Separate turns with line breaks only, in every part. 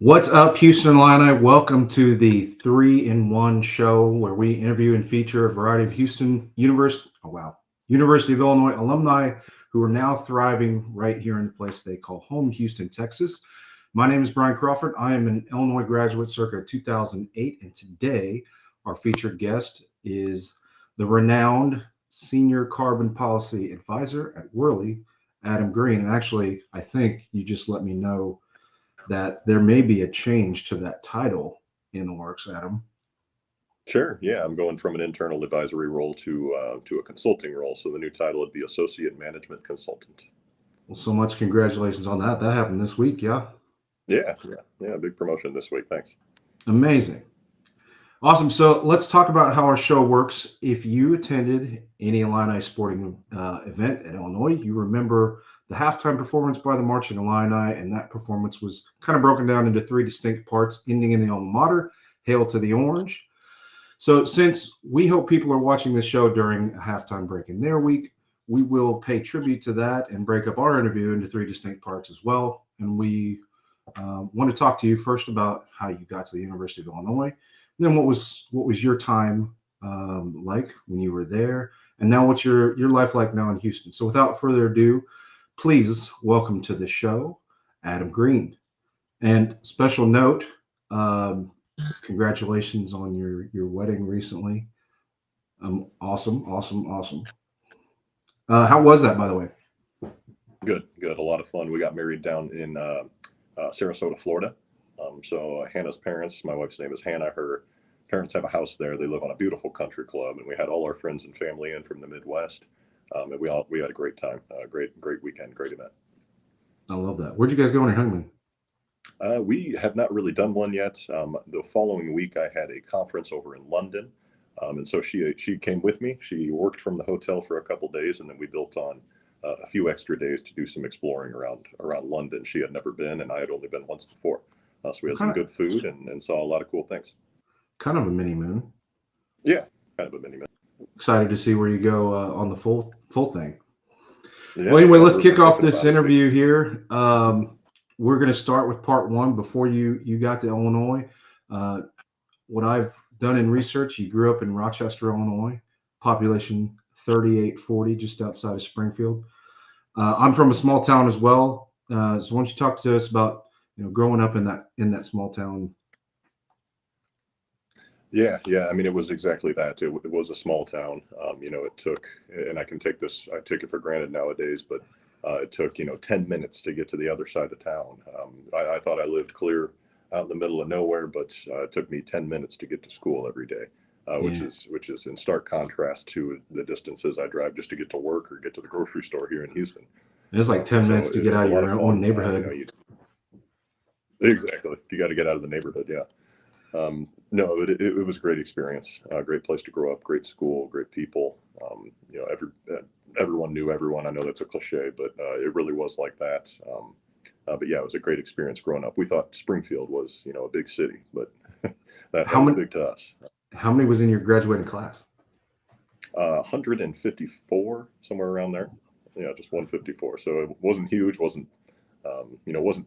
What's up, Houston Illini? Welcome to the 3-in-1 show where we interview and feature a variety of University of Illinois alumni who are now thriving right here in the place they call home, Houston, Texas. My name is Brian Crawford. I am an Illinois graduate circa 2008, and today our featured guest is the renowned senior carbon policy advisor at Worley, Adam Green. And actually, I think you just let me know that there may be a change to that title in the works, Adam.
Sure. Yeah, I'm going from an internal advisory role to a consulting role. So the new title would be associate management consultant.
Well, so much congratulations on that. That happened this week, yeah?
Yeah. Big promotion this week. Thanks.
Amazing. Awesome. So let's talk about how our show works. If you attended any Illini sporting event at Illinois, you remember the halftime performance by the Marching Illini, and that performance was kind of broken down into three distinct parts, ending in the alma mater, Hail to the Orange. So since we hope people are watching this show during a halftime break in their week, we will pay tribute to that and break up our interview into three distinct parts as well. And we want to talk to you first about how you got to the University of Illinois. And then what was your time like when you were there, and now what's your life like now in Houston? So without further ado, please welcome to the show, Adam Green. And special note, congratulations on your wedding recently. Awesome. How was that, by the way?
Good. A lot of fun. We got married down in Sarasota, Florida. So Hannah's parents, my wife's name is Hannah. Her parents have a house there. They live on a beautiful country club, and we had all our friends and family in from the Midwest. And we had a great time. Great weekend. Great event.
I love that. Where'd you guys go on your honeymoon?
We have not really done one yet. The following week, I had a conference over in London, and so she came with me. She worked from the hotel for a couple days, and then we built on a few extra days to do some exploring around London. She had never been, and I had only been once before. So we had some good food and saw a lot of cool things.
Kind of a mini moon.
Yeah, kind of a mini moon.
Excited to see where you go on the full thing.
Yeah,
well, anyway, let's kick off this interview here. We're going to start with part one. Before you got to Illinois, what I've done in research, you grew up in Rochester, Illinois, population 3840, just outside of Springfield. I'm from a small town as well. So why don't you talk to us about growing up in that small town?
Yeah. I mean, it was exactly that. It was a small town. It took, and I take it for granted nowadays, but it took 10 minutes to get to the other side of town. I thought I lived clear out in the middle of nowhere, but it took me 10 minutes to get to school every day, which is in stark contrast to the distances I drive just to get to work or get to the grocery store here in Houston.
It's like 10 minutes to get out of your own neighborhood.
Exactly. You got to get out of the neighborhood. Yeah. No, it was a great experience. Great place to grow up. Great school. Great people. Everyone knew everyone. I know that's a cliche, but it really was like that. But yeah, it was a great experience growing up. We thought Springfield was a big city, but that was big to us.
How many was in your graduating class?
154, somewhere around there. Yeah, just 154. So it wasn't huge. Wasn't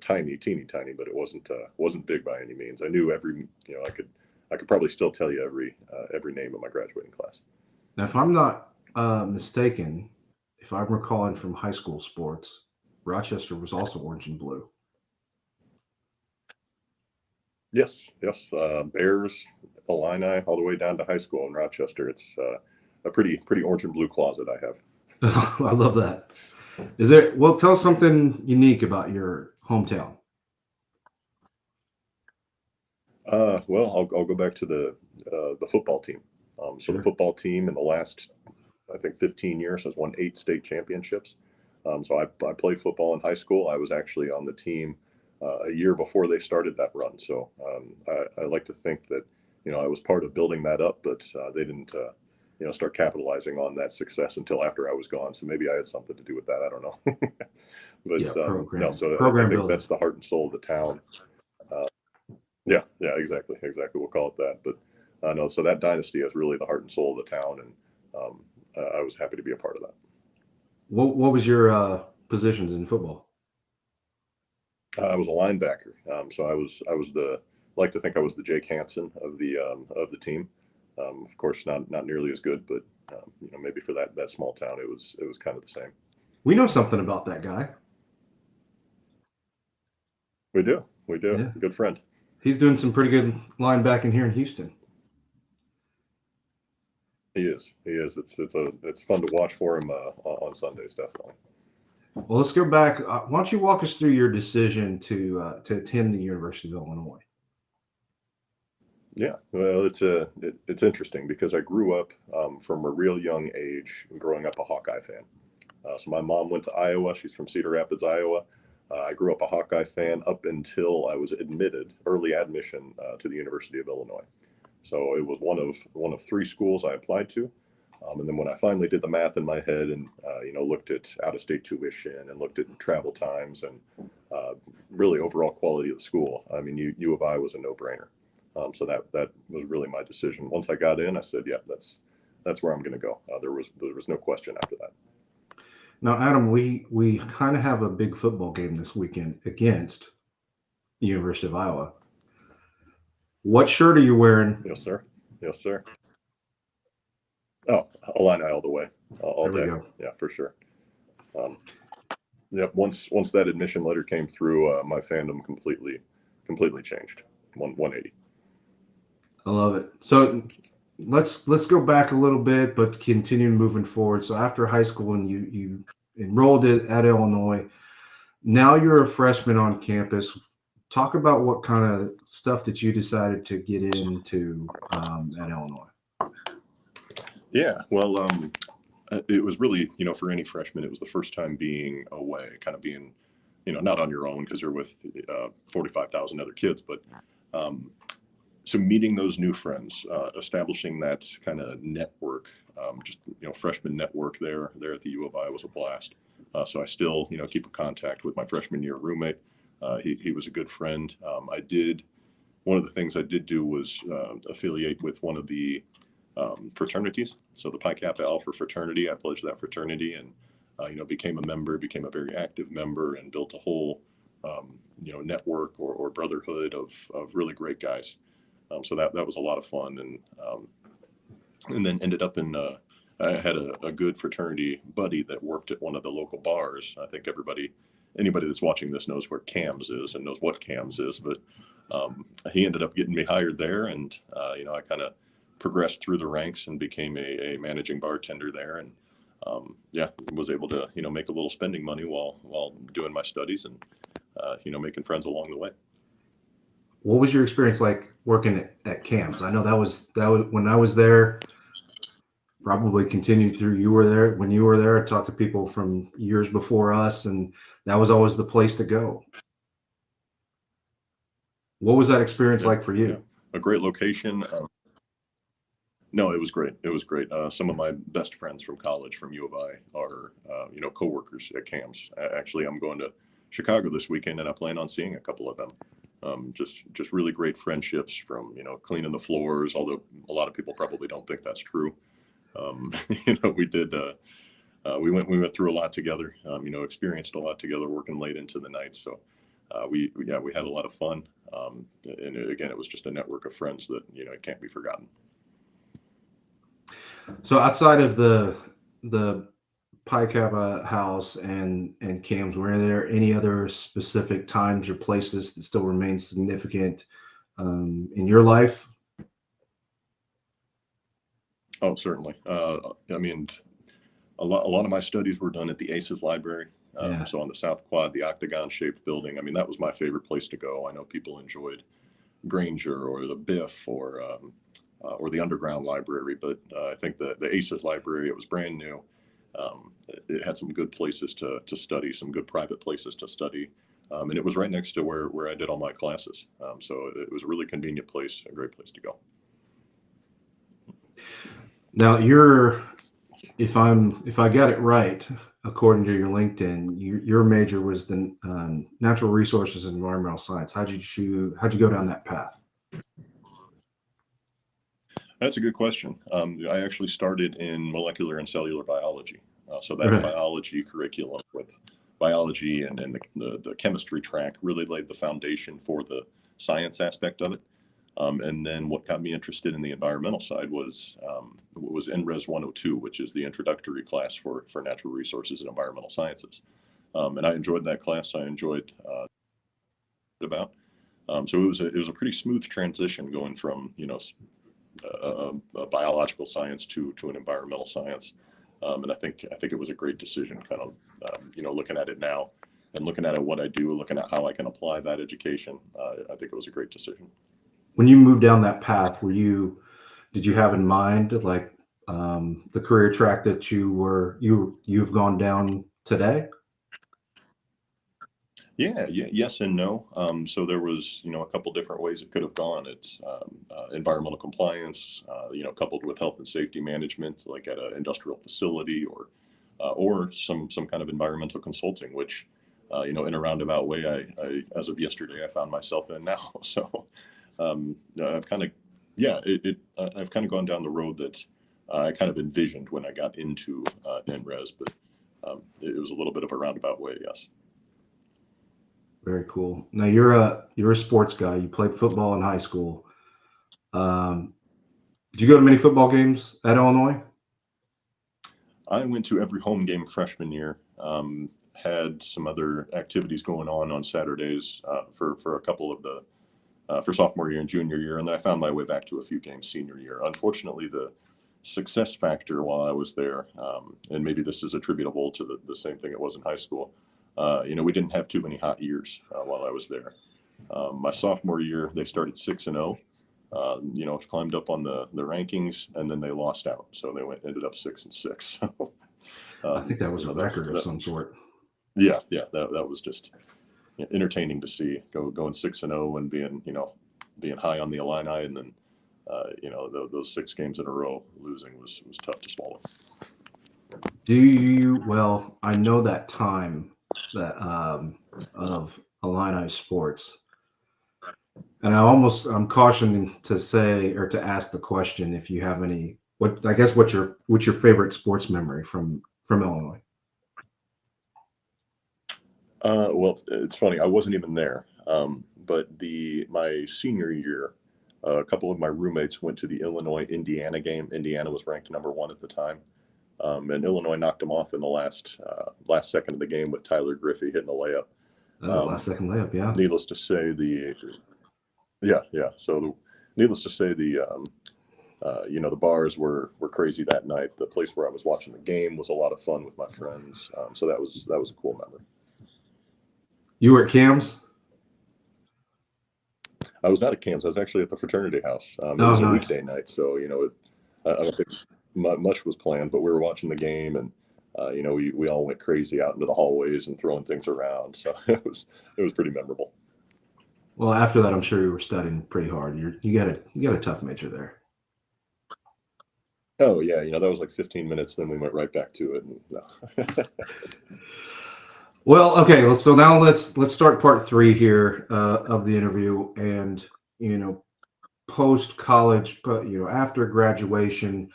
tiny, teeny tiny, but it wasn't big by any means. I knew every. I could probably still tell you every name of my graduating class.
Now, if I'm not mistaken, if I'm recalling from high school sports, Rochester was also orange and blue.
Yes. Bears, Illini, all the way down to high school in Rochester. It's a pretty orange and blue closet I have.
I love that. Tell us something unique about your hometown.
Well, I'll go back to the football team. So the football team in the last, I think, 15 years has won 8 state championships. So I played football in high school. I was actually on the team a year before they started that run. So I like to think that I was part of building that up, but they didn't start capitalizing on that success until after I was gone. So maybe I had something to do with that. I don't know. But no, so I think that's the heart and soul of the town. Yeah, exactly. We'll call it that. But no, so that dynasty is really the heart and soul of the town, and I was happy to be a part of that.
What was your positions in football?
I was a linebacker. So I was like to think I was the Jake Hansen of the team. Of course, not nearly as good, but maybe for that small town, it was kind of the same.
We know something about that guy.
We do.
Yeah.
Good friend.
He's doing some pretty good linebacking here in Houston.
He is. It's fun to watch for him on Sundays, definitely.
Well, let's go back. Why don't you walk us through your decision to attend the University of Illinois?
Yeah, well, it's interesting because I grew up from a real young age growing up a Hawkeye fan. So my mom went to Iowa. She's from Cedar Rapids, Iowa. I grew up a Hawkeye fan up until I was admitted, early admission to the University of Illinois. So it was one of three schools I applied to. And then when I finally did the math in my head and looked at out-of-state tuition and looked at travel times and really overall quality of the school, I mean, U of I was a no-brainer. So that was really my decision. Once I got in, I said, yeah, that's where I'm going to go. There was no question after that.
Now, Adam, we kind of have a big football game this weekend against the University of Iowa. What shirt are you wearing?
Yes, sir. Yes, sir. Oh, Illini all the way, all
There we
day.
go.
Yeah, for sure. Yep. Once that admission letter came through, my fandom completely changed. 180.
I love it. So let's go back a little bit, but continue moving forward. So after high school, and you enrolled at Illinois. Now you're a freshman on campus. Talk about what kind of stuff that you decided to get into at Illinois.
Yeah, well, it was really, for any freshman, it was the first time being away, kind of being, not on your own because you're with 45,000 other kids, but so meeting those new friends, establishing that kind of network, just freshman network there at the U of I was a blast. So I still keep in contact with my freshman year roommate. He was a good friend. One of the things I did do was affiliate with one of the fraternities. So the Pi Kappa Alpha fraternity, I pledged that fraternity and became a member, became a very active member, and built a whole network or brotherhood of really great guys. So that was a lot of fun, and then ended up in. I had a good fraternity buddy that worked at one of the local bars. I think anybody that's watching this knows where Cam's is and knows what Cam's is, but he ended up getting me hired there, and I kind of progressed through the ranks and became a managing bartender there, and was able to make a little spending money while doing my studies and making friends along the way.
What was your experience like working at Cam's? I know that was when I was there. Probably continued through when you were there. I talked to people from years before us, and that was always the place to go. What was that experience like for you?
Yeah. A great location. No, it was great. It was great. Some of my best friends from college, from U of I, are coworkers at Cam's. Actually, I'm going to Chicago this weekend, and I plan on seeing a couple of them. Just really great friendships from cleaning the floors. Although a lot of people probably don't think that's true. We did. We went through a lot together. Experienced a lot together, working late into the night. So we had a lot of fun. And again, it was just a network of friends that it can't be forgotten.
So outside of the Pi Kappa house and Cam's, were there any other specific times or places that still remain significant in your life?
Oh, certainly. I mean, a lot of my studies were done at the ACES library. So on the South Quad, the octagon-shaped building. I mean, that was my favorite place to go. I know people enjoyed Granger or the Biff or the Underground Library, but I think the ACES library, it was brand new. It had some good places to study, some good private places to study. And it was right next to where I did all my classes. So it was a really convenient place, a great place to go.
Now if I got it right, according to your LinkedIn, your major was the natural resources and environmental science. How'd you go down that path?
That's a good question. I actually started in molecular and cellular biology. So that biology curriculum with biology and the chemistry track really laid the foundation for the science aspect of it. And then what got me interested in the environmental side was NRES 102, which is the introductory class for natural resources and environmental sciences. And I enjoyed that class. I enjoyed about. So it was a pretty smooth transition going from a biological science to an environmental science. And I think it was a great decision, kind of looking at it now and looking at what I do, looking at how I can apply that education. I think it was a great decision.
When you moved down that path, did you have in mind like the career track that you've gone down today?
Yeah, yes and no. So there was, a couple different ways it could have gone. It's environmental compliance, coupled with health and safety management, like at an industrial facility, or some kind of environmental consulting, which, in a roundabout way, I as of yesterday, I found myself in now. So I've kind of, I've kind of gone down the road that I kind of envisioned when I got into NRES, but it was a little bit of a roundabout way, yes.
Very cool. Now you're a sports guy. You played football in high school. Did you go to many football games at Illinois?
I went to every home game freshman year. Had some other activities going on Saturdays for a couple of the for sophomore year and junior year, and then I found my way back to a few games senior year. Unfortunately, the success factor while I was there, and maybe this is attributable to the same thing it was in high school. We didn't have too many hot years while I was there. My sophomore year, they started 6-0. Climbed up on the rankings, and then they lost out, so they ended up 6-6.
I think that was a record of some sort.
Yeah, that was just entertaining to see going 6-0 and being high on the Illini, and then those 6 games in a row losing was tough to swallow.
Well, I know that time that of Illini sports. And I'm cautioning to say or to ask the question if you have any. What's your favorite sports memory from Illinois?
Well, it's funny. I wasn't even there, but my senior year, a couple of my roommates went to the Illinois-Indiana game. Indiana was ranked number 1 at the time, and Illinois knocked them off in the last second of the game with Tyler Griffey hitting a layup.
Last second layup, yeah.
Needless to say, So needless to say, the bars were crazy that night. The place where I was watching the game was a lot of fun with my friends. So that was a cool memory.
You were at Cam's?
I was not at Cam's. I was actually at the fraternity house. It was a weekday night, so I don't think much was planned, but we were watching the game, and we all went crazy out into the hallways and throwing things around. So it was pretty memorable.
Well, after that, I'm sure you were studying pretty hard. You got a tough major there.
Oh yeah, that was like 15 minutes. Then we went right back to it. And, no.
Well, okay. Well, so now let's start part 3 here of the interview, and post college, but after graduation,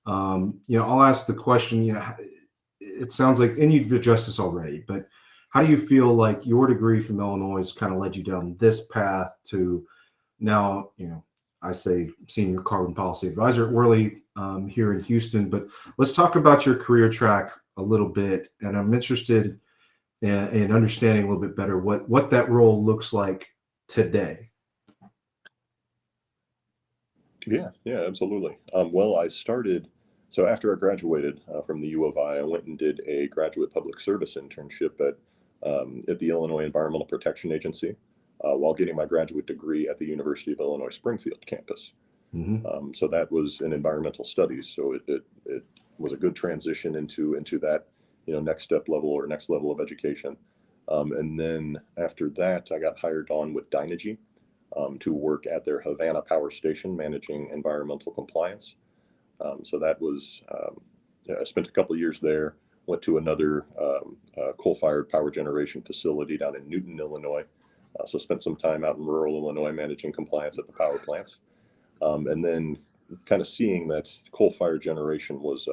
I'll ask the question. It sounds like, and you've addressed this already, but how do you feel like your degree from Illinois has kind of led you down this path to now, I say senior carbon policy advisor at Worley here in Houston, but let's talk about your career track a little bit. And I'm interested in understanding a little bit better what that role looks like today.
Yeah, absolutely. Well, I started, so after I graduated from the U of I went and did a graduate public service internship at the Illinois Environmental Protection Agency while getting my graduate degree at the University of Illinois Springfield campus. Mm-hmm. So that was in environmental studies. So it was a good transition into that, next level of education. And then after that, I got hired on with Dynegy to work at their Havana power station managing environmental compliance. So that was, I spent a couple of years there. Went to another coal-fired power generation facility down in Newton, Illinois. So spent some time out in rural Illinois managing compliance at the power plants. And then kind of seeing that coal-fired generation was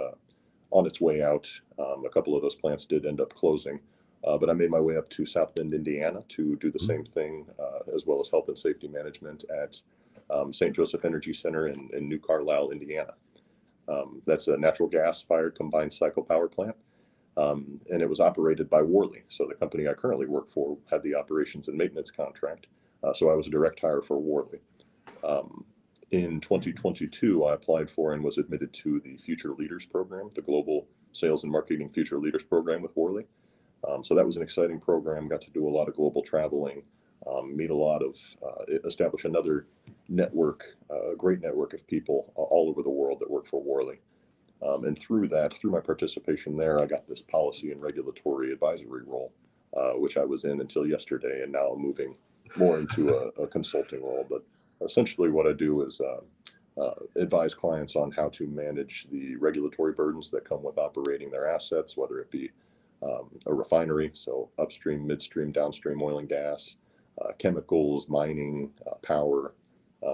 on its way out. A couple of those plants did end up closing. But I made my way up to South Bend, Indiana to do the same thing, as well as health and safety management at St. Joseph Energy Center in New Carlisle, Indiana. That's a natural gas-fired combined cycle power plant, and it was operated by Worley. So the company I currently work for had the operations and maintenance contract. So I was a direct hire for Worley. In 2022, I applied for and was admitted to the Future Leaders Program, the Global Sales and Marketing Future Leaders Program with Worley. So that was an exciting program. Got to do a lot of global traveling, meet a lot of, establish another network, a great network of people all over the world that work for Worley. And through my participation there, I got this policy and regulatory advisory role, which I was in until yesterday, and now I'm moving more into a consulting role. But essentially what I do is advise clients on how to manage the regulatory burdens that come with operating their assets, whether it be a refinery, so upstream, midstream, downstream oil and gas, chemicals, mining, power,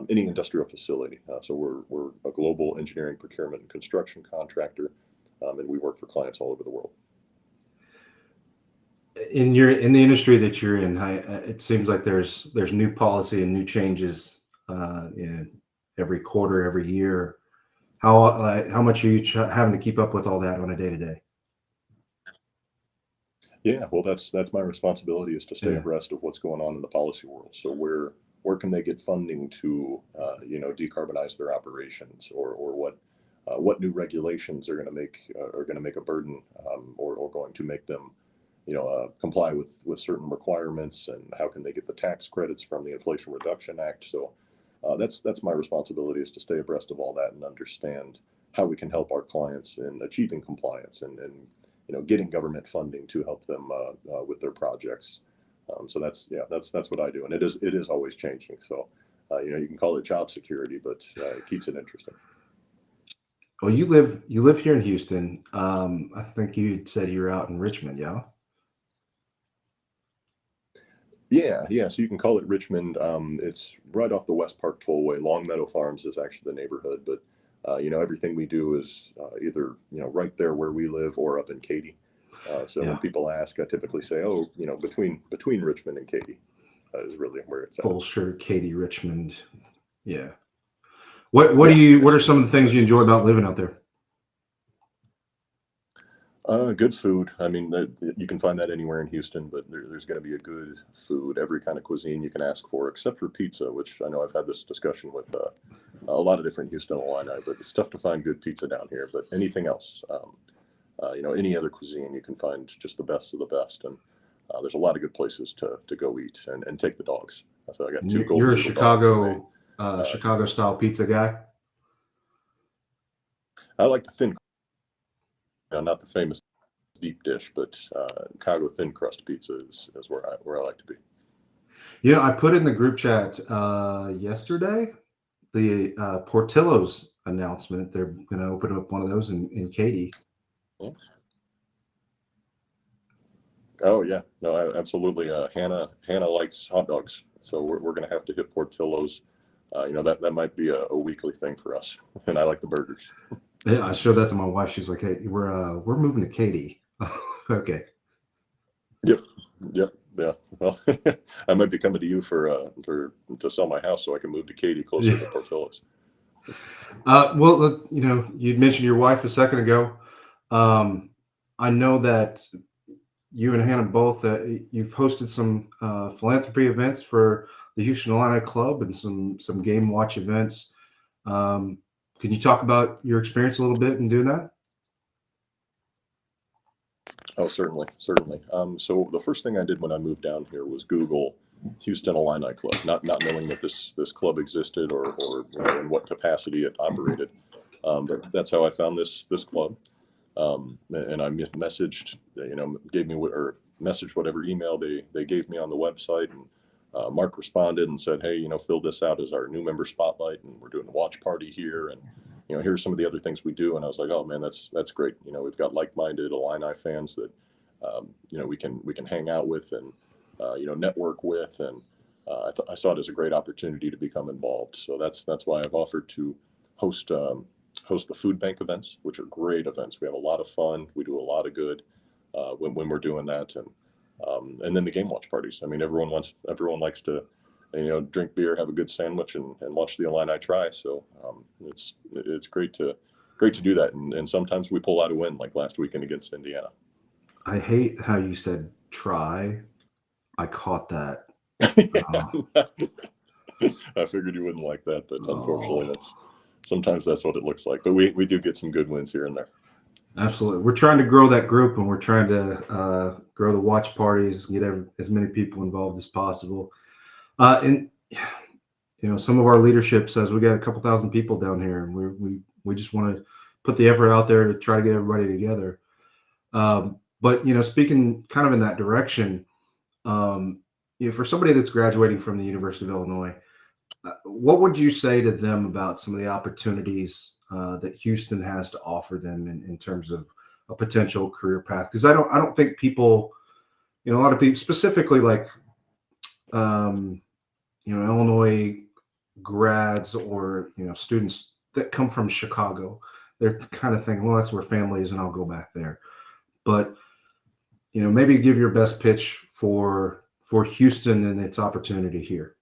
any industrial facility. So we're a global engineering, procurement, and construction contractor, and we work for clients all over the world.
In the industry that you're in, it seems like there's new policy and new changes every quarter, every year. How much are you having to keep up with all that on a day to day?
Yeah, well, that's my responsibility, is to stay abreast of what's going on in the policy world. So where can they get funding to decarbonize their operations, or what new regulations are going to make a burden, or going to make them comply with certain requirements, and how can they get the tax credits from the Inflation Reduction Act. So that's my responsibility, is to stay abreast of all that and understand how we can help our clients in achieving compliance and getting government funding to help them with their projects. So that's what I do, and it is always changing. So you can call it job security, but it keeps it interesting.
Well, you live here in Houston. I think you said you were out in Richmond, yeah.
Yeah. So you can call it Richmond. It's right off the West Park Tollway. Long Meadow Farms is actually the neighborhood, but everything we do is either right there where we live or up in Katy. So when people ask, I typically say, between Richmond and Katy is really where it's at.
Full shirt, Katy, Richmond. Yeah. What are some of the things you enjoy about living out there?
Good food. I mean, you can find that anywhere in Houston, but there's going to be a good food, every kind of cuisine you can ask for, except for pizza, which I know I've had this discussion with a lot of different Houston Illini, but it's tough to find good pizza down here. But anything else, any other cuisine, you can find just the best of the best. And there's a lot of good places to go eat and take the dogs. So I got two golden
You're a
doodle dogs,
Chicago style pizza guy?
I like the thin, not the famous deep dish, but Chicago thin crust pizza is where I like to be.
I put in the group chat yesterday the Portillo's announcement. They're going to open up one of those in Katy.
Yeah. Oh yeah, no, absolutely. Hannah likes hot dogs, so we're going to have to hit Portillo's. That might be a weekly thing for us, and I like the burgers.
Yeah, I showed that to my wife. She's like, "Hey, we're moving to Katy." Okay.
Yep. Yeah. Well, I might be coming to you to sell my house so I can move to Katy, closer to Portillo's.
Well, you'd mentioned your wife a second ago. I know that you and Hannah both, you've hosted some philanthropy events for the Houston Illini Club and some game watch events. Can you talk about your experience a little bit in doing that?
Oh, certainly. So the first thing I did when I moved down here was Google Houston Illini Club, not knowing that this club existed or in what capacity it operated. But that's how I found this club. And I messaged whatever email they gave me on the website, and Mark responded and said, "Hey, fill this out as our new member spotlight, and we're doing a watch party here, and here's some of the other things we do." And I was like, "Oh man, that's great. We've got like-minded Illini fans that we can hang out with and network with." And I saw it as a great opportunity to become involved. So that's why I've offered to host the food bank events, which are great events. We have a lot of fun. We do a lot of good when we're doing that. And And then the game watch parties. I mean, everyone likes to, drink beer, have a good sandwich, and watch the Illini try. So it's great to do that. And sometimes we pull out a win, like last weekend against Indiana.
I hate how you said try. I caught that.
I figured you wouldn't like that, but unfortunately,
Oh,
sometimes that's what it looks like. But we do get some good wins here and there.
absolutely. We're trying to grow that group, and we're trying to grow the watch parties, get as many people involved as possible. And some of our leadership says we got a couple thousand people down here, and we just want to put the effort out there to try to get everybody together. But speaking kind of in that direction, for somebody that's graduating from the University of Illinois, what would you say to them about some of the opportunities that Houston has to offer them in terms of a potential career path? Because I don't think people, a lot of people, specifically like Illinois grads or students that come from Chicago, they're kind of thinking, well, that's where family is, and I'll go back there. But maybe give your best pitch for Houston and its opportunity here.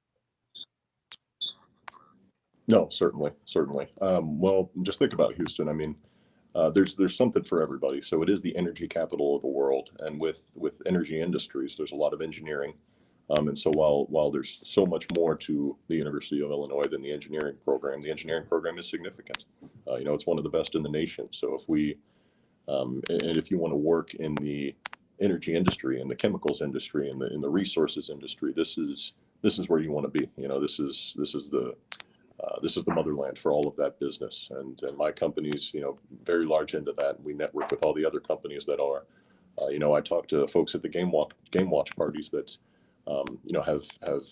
No, certainly. Well, just think about Houston. I mean, there's something for everybody. So it is the energy capital of the world, and with energy industries, there's a lot of engineering. And so while there's so much more to the University of Illinois than the engineering program is significant. It's one of the best in the nation. So if you want to work in the energy industry, in the chemicals industry, in the resources industry, this is where you want to be. This is the motherland for all of that business, and my company's very large into that. We network with all the other companies that are. I talk to folks at the game watch parties that have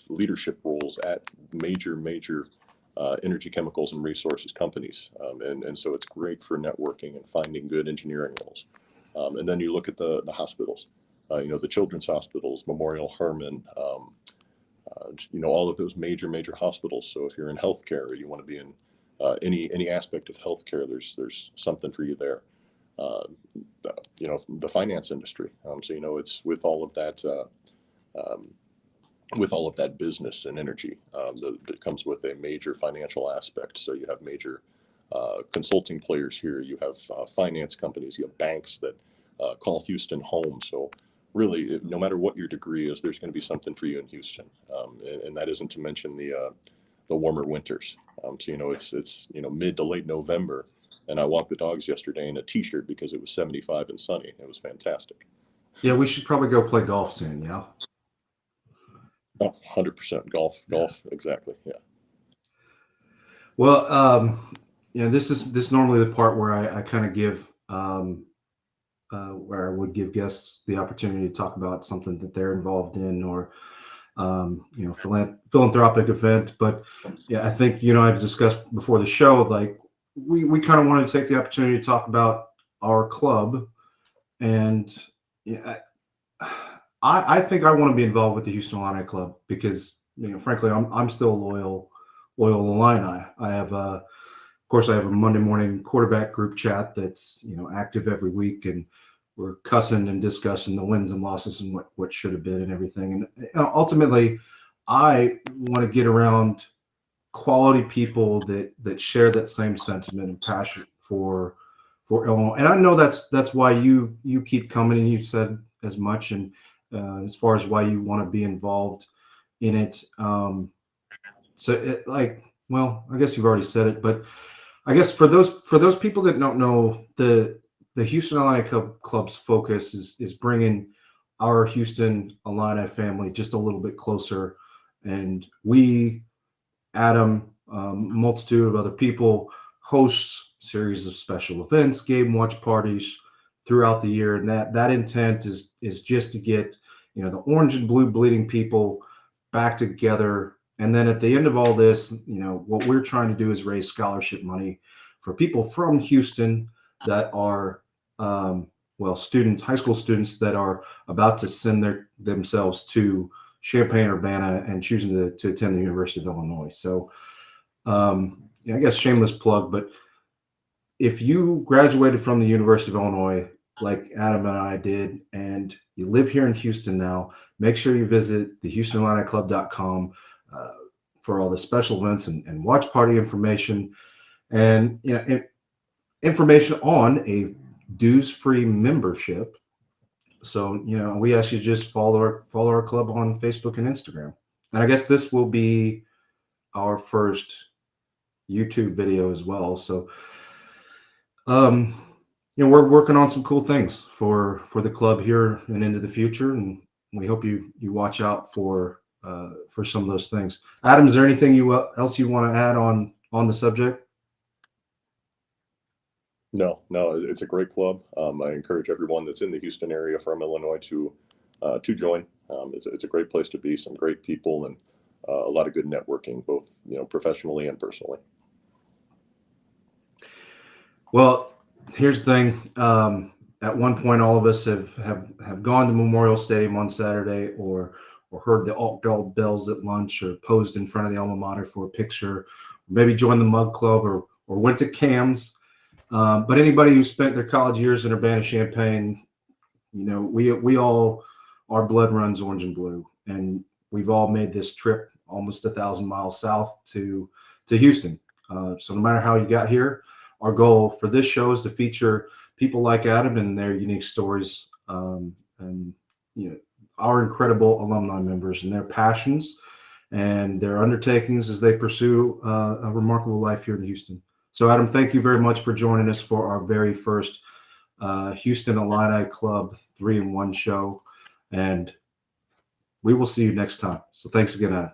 leadership roles at major energy, chemicals, and resources companies, and so it's great for networking and finding good engineering roles. And then you look at the hospitals, the children's hospitals, Memorial Hermann. All of those major hospitals. So if you're in healthcare, or you want to be in any aspect of healthcare, there's something for you there. The finance industry. So it's with all of that business and energy that comes with a major financial aspect. So you have major consulting players here. You have finance companies. You have banks that call Houston home. So really, no matter what your degree is, there's going to be something for you in Houston, and that isn't to mention the warmer winters. So it's mid to late November, and I walked the dogs yesterday in a t-shirt because it was 75 and sunny. It was fantastic.
Yeah, we should probably go play golf soon. Yeah.
Oh, 100% golf, exactly. Yeah.
Well, this is normally the part where I kind of give. Where I would give guests the opportunity to talk about something that they're involved in, or philanthropic event. But yeah, I think I discussed before the show, like we kind of wanted to take the opportunity to talk about our club, and I think I want to be involved with the Houston Illini Club because frankly, I'm still a loyal Illini. I have of course, I have a Monday morning quarterback group chat that's active every week, and we're cussing and discussing the wins and losses and what should have been and everything. And ultimately, I want to get around quality people that share that same sentiment and passion for Illinois. And I know that's why you keep coming, and you've said as much. And as far as why you want to be involved in it, well, I guess you've already said it, but I guess for those people that don't know, the Houston Illini Club's focus is bringing our Houston Illini family just a little bit closer, and we, Adam, multitude of other people, host series of special events, game watch parties throughout the year, and that intent is just to get the orange and blue bleeding people back together. And then at the end of all this, what we're trying to do is raise scholarship money for people from Houston that are, students, high school students that are about to send themselves to Champaign-Urbana and choosing to attend the University of Illinois. So, I guess shameless plug, but if you graduated from the University of Illinois like Adam and I did, and you live here in Houston now, make sure you visit the HoustonIlliniClub.com for all the special events and watch party information, and information on a dues-free membership. So we ask you to just follow our club on Facebook and Instagram. And I guess this will be our first YouTube video as well. So we're working on some cool things for the club here and into the future, and we hope you watch out for some of those things. Adam, is there anything else you want to add on the subject?
No, it's a great club. I encourage everyone that's in the Houston area from Illinois to join. It's a great place to be. Some great people and a lot of good networking, both professionally and personally.
Well, here's the thing. At one point, all of us have gone to Memorial Stadium on Saturday, or heard the alt gold bells at lunch, or posed in front of the alma mater for a picture, or maybe joined the Mug Club, or went to Cam's. But anybody who spent their college years in Urbana-Champaign, we all, our blood runs orange and blue, and we've all made this trip almost 1,000 miles south to Houston. So no matter how you got here, our goal for this show is to feature people like Adam and their unique stories, and our incredible alumni members and their passions and their undertakings as they pursue a remarkable life here in Houston. So, Adam, thank you very much for joining us for our very first Houston Illini Club 3-in-1 show, and we will see you next time. So thanks again, Adam.